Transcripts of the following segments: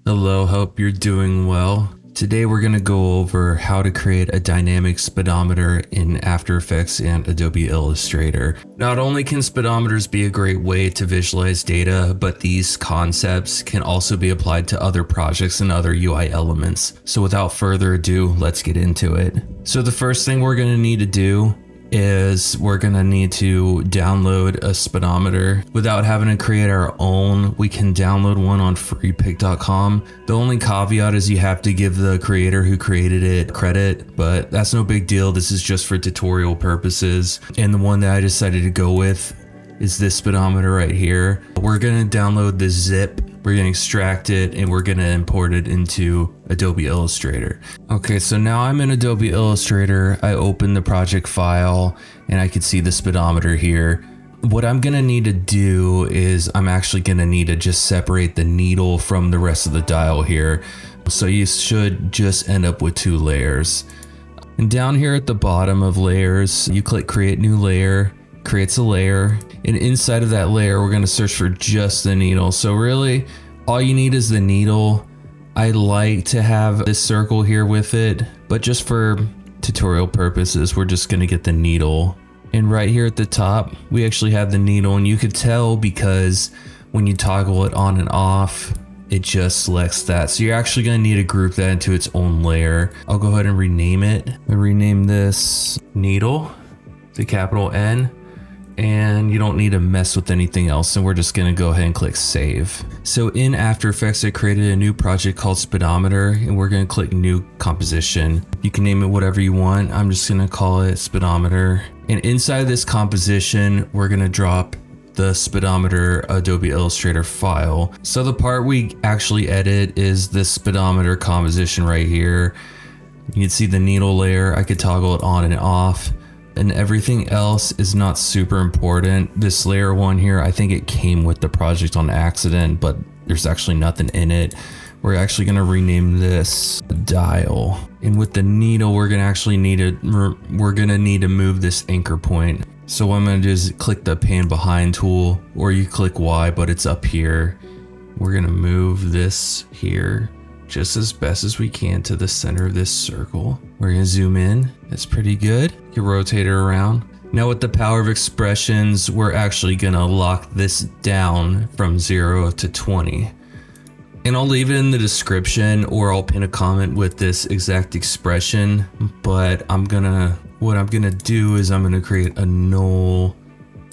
Hello, hope you're doing well. Today we're going to go over how to create a dynamic speedometer in After Effects and Adobe Illustrator. Not only can speedometers be a great way to visualize data, but these concepts can also be applied to other projects and other UI elements. So without further ado, let's get into it. So the first thing we're going to need to do is we're gonna need to download a speedometer. Without having to create our own, we can download one on freepik.com. The only caveat is you have to give the creator who created it credit, but that's no big deal. This is just for tutorial purposes. And the one that I decided to go with is this speedometer right here. We're gonna download the zip, we're gonna extract it, and we're gonna import it into Adobe Illustrator. Okay, so now I'm in Adobe Illustrator. I open the project file and I can see the speedometer here. What I'm gonna need to do is I'm actually gonna need to just separate the needle from the rest of the dial here. So you should just end up with two layers. And down here at the bottom of layers, you click create new layer, creates a layer, and inside of that layer we're going to search for just the needle. So really all you need is the needle. I like to have this circle here with it, but just for tutorial purposes we're just going to get the needle. And right here at the top we actually have the needle, and you could tell because when you toggle it on and off it just selects that. So you're actually going to need to group that into its own layer. I'll go ahead and rename it. I rename this needle, the capital N. And you don't need to mess with anything else, and we're just gonna go ahead and click save. So in After Effects I created a new project called Speedometer, and we're gonna click new composition. You can name it whatever you want. I'm just gonna call it Speedometer. And inside this composition we're gonna drop the speedometer Adobe Illustrator file. So the part we actually edit is this speedometer composition right here. You can see the needle layer. I could toggle it on and off. And everything else is not super important. This layer one here, I think it came with the project on accident, but there's actually nothing in it. We're actually gonna rename this dial. And with the needle, we're gonna need to move this anchor point. So what I'm gonna do is click the pan behind tool, or you click Y, but it's up here. We're gonna move this here just as best as we can to the center of this circle. We're gonna zoom in. That's pretty good. You can rotate it around. Now with the power of expressions, we're actually gonna lock this down from 0 to 20. And I'll leave it in the description, or I'll pin a comment with this exact expression, but what I'm gonna do is I'm gonna create a null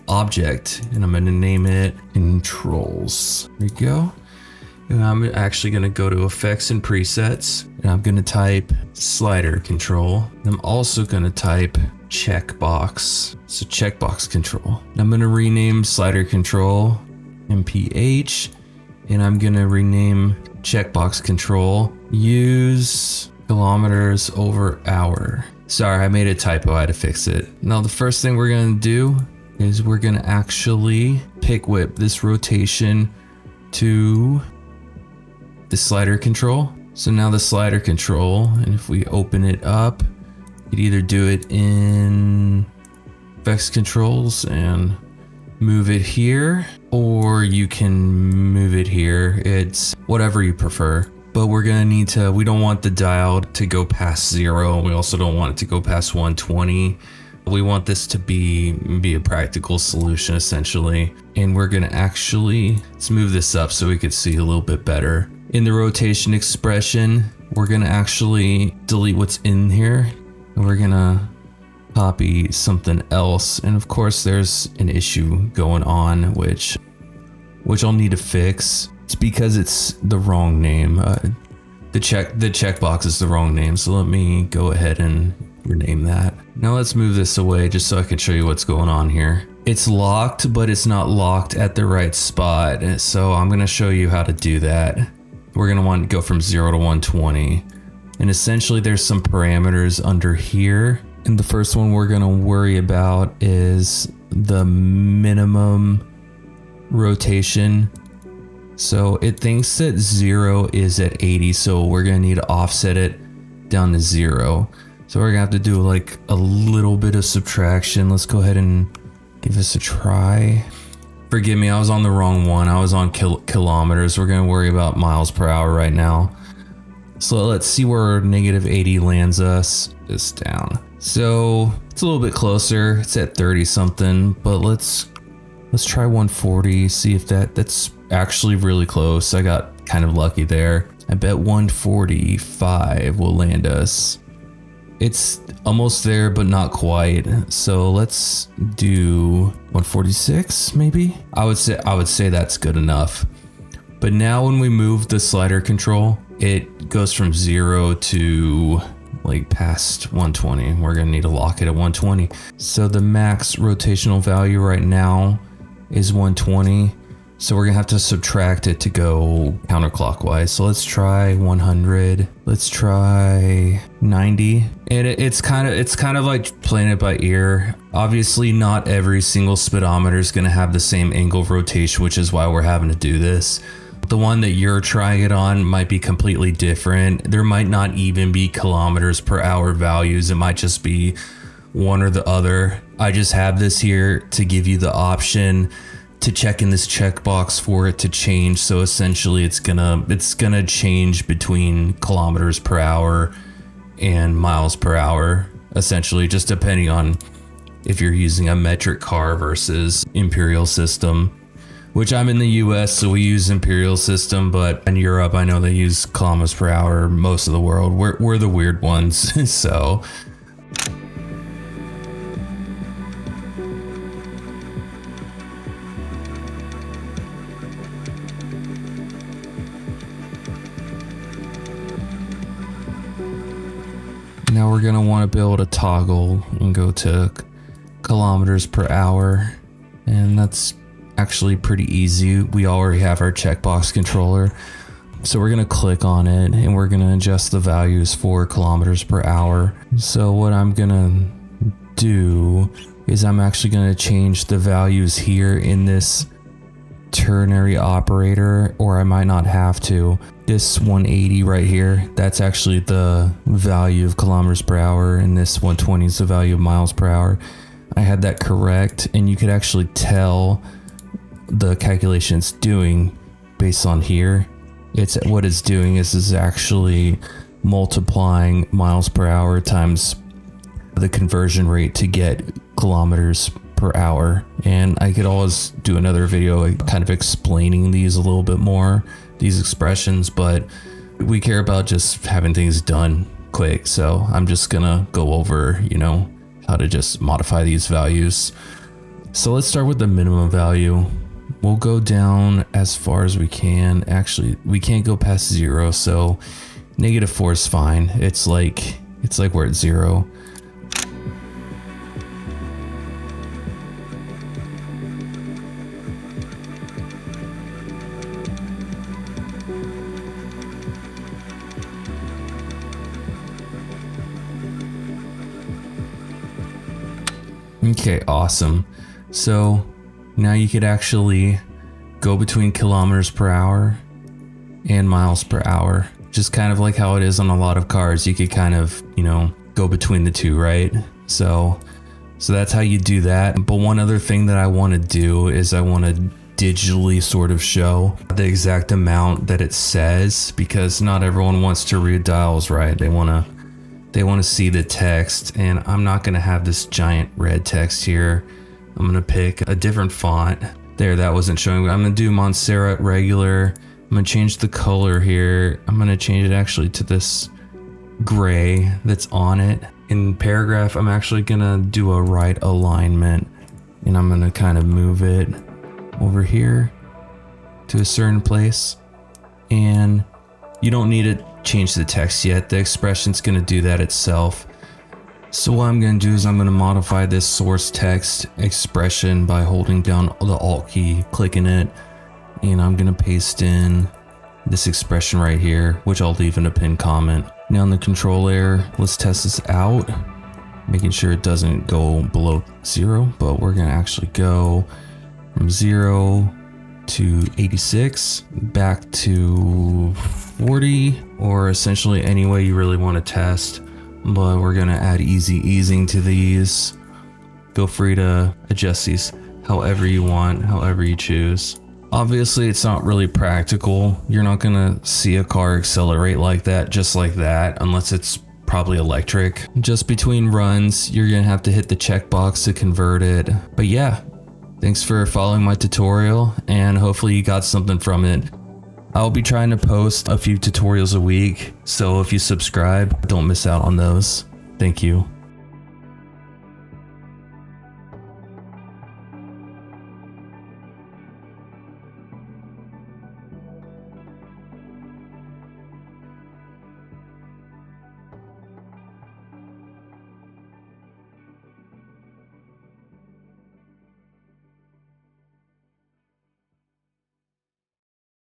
object, and I'm gonna name it controls. There you go. And I'm actually gonna go to effects and presets, and I'm gonna type slider control. I'm also gonna type checkbox. So checkbox control. I'm gonna rename slider control MPH, and I'm gonna rename checkbox control use kilometers over hour. Sorry, I made a typo, I had to fix it. Now the first thing we're gonna do is we're gonna actually pick whip this rotation to the slider control. So now the slider control, and if we open it up, you could either do it in effects controls and move it here, or you can move it here. It's whatever you prefer. But we're gonna need to, we don't want the dial to go past 0. We also don't want it to go past 120. We want this to be a practical solution essentially. And we're gonna let's move this up so we could see a little bit better. In the rotation expression, we're gonna actually delete what's in here, and we're gonna copy something else. And of course there's an issue going on, which I'll need to fix. It's because it's the wrong name. The checkbox is the wrong name. So let me go ahead and rename that. Now let's move this away just so I can show you what's going on here. It's locked, but it's not locked at the right spot. So I'm gonna show you how to do that. We're gonna want to go from 0 to 120. And essentially there's some parameters under here. And the first one we're gonna worry about is the minimum rotation. So it thinks that 0 is at 80, so we're gonna need to offset it down to 0. So we're gonna have to do like a little bit of subtraction. Let's go ahead and give this a try. Forgive me, I was on the wrong one. I was on kilometers. We're gonna worry about miles per hour right now. So let's see where -80 lands us. Just down. So it's a little bit closer. It's at 30 something, but let's try 140. See if that's actually really close. I got kind of lucky there. I bet 145 will land us. It's almost there, but not quite. So let's do 146 maybe. I would say that's good enough. But now when we move the slider control, it goes from 0 to like past 120. We're gonna need to lock it at 120. So the max rotational value right now is 120. So we're gonna have to subtract it to go counterclockwise. So let's try 100. Let's try 90. And it's kind of like playing it by ear. Obviously, not every single speedometer is gonna have the same angle of rotation, which is why we're having to do this. The one that you're trying it on might be completely different. There might not even be kilometers per hour values. It might just be one or the other. I just have this here to give you the option to check in this checkbox for it to change. So essentially it's gonna change between kilometers per hour and miles per hour, essentially, just depending on if you're using a metric car versus imperial system. Which I'm in the US, so we use imperial system, but in Europe, I know they use kilometers per hour. Most of the world, we're the weird ones. So now we're gonna want to be able to toggle and go to kilometers per hour, and that's actually pretty easy. We already have our checkbox controller, so we're gonna click on it and we're gonna adjust the values for kilometers per hour. So what I'm gonna do is I'm actually gonna change the values here in this ternary operator, or I might not have to. This 180 right here, that's actually the value of kilometers per hour, and this 120 is the value of miles per hour. I had that correct, and you could actually tell the calculation it's doing based on here. What it's doing is actually multiplying miles per hour times the conversion rate to get kilometers per hour. And I could always do another video kind of explaining these a little bit more, these expressions, but we care about just having things done quick. So I'm just gonna go over, how to just modify these values. So let's start with the minimum value. We'll go down as far as we can. Actually, we can't go past 0, so -4 is fine. It's like we're at 0. Okay, awesome. So now you could actually go between kilometers per hour and miles per hour, just kind of like how it is on a lot of cars. You could kind of, go between the two, right? So that's how you do that. But one other thing that I want to do is I want to digitally sort of show the exact amount that it says, because not everyone wants to read dials, right? They want to see the text, and I'm not going to have this giant red text here. I'm gonna pick a different font. There, that wasn't showing. I'm gonna do Montserrat regular. I'm gonna change the color here. I'm gonna change it actually to this gray that's on it. In paragraph, I'm actually gonna do a right alignment, and I'm gonna kind of move it over here to a certain place. And you don't need to change the text yet. The expression's gonna do that itself. So what I'm going to do is I'm going to modify this source text expression by holding down the Alt key, clicking it, and I'm going to paste in this expression right here, which I'll leave in a pinned comment. Now in the control layer, let's test this out, making sure it doesn't go below 0, but we're going to actually go from 0 to 86, back to 40, or essentially any way you really want to test. But we're gonna add easy easing to these. Feel free to adjust these however you want, however you choose. Obviously, it's not really practical. You're not gonna see a car accelerate like that, just like that, unless it's probably electric. Just between runs, you're gonna have to hit the checkbox to convert it. But yeah, thanks for following my tutorial, and hopefully you got something from it. I'll be trying to post a few tutorials a week, so if you subscribe, don't miss out on those. Thank you.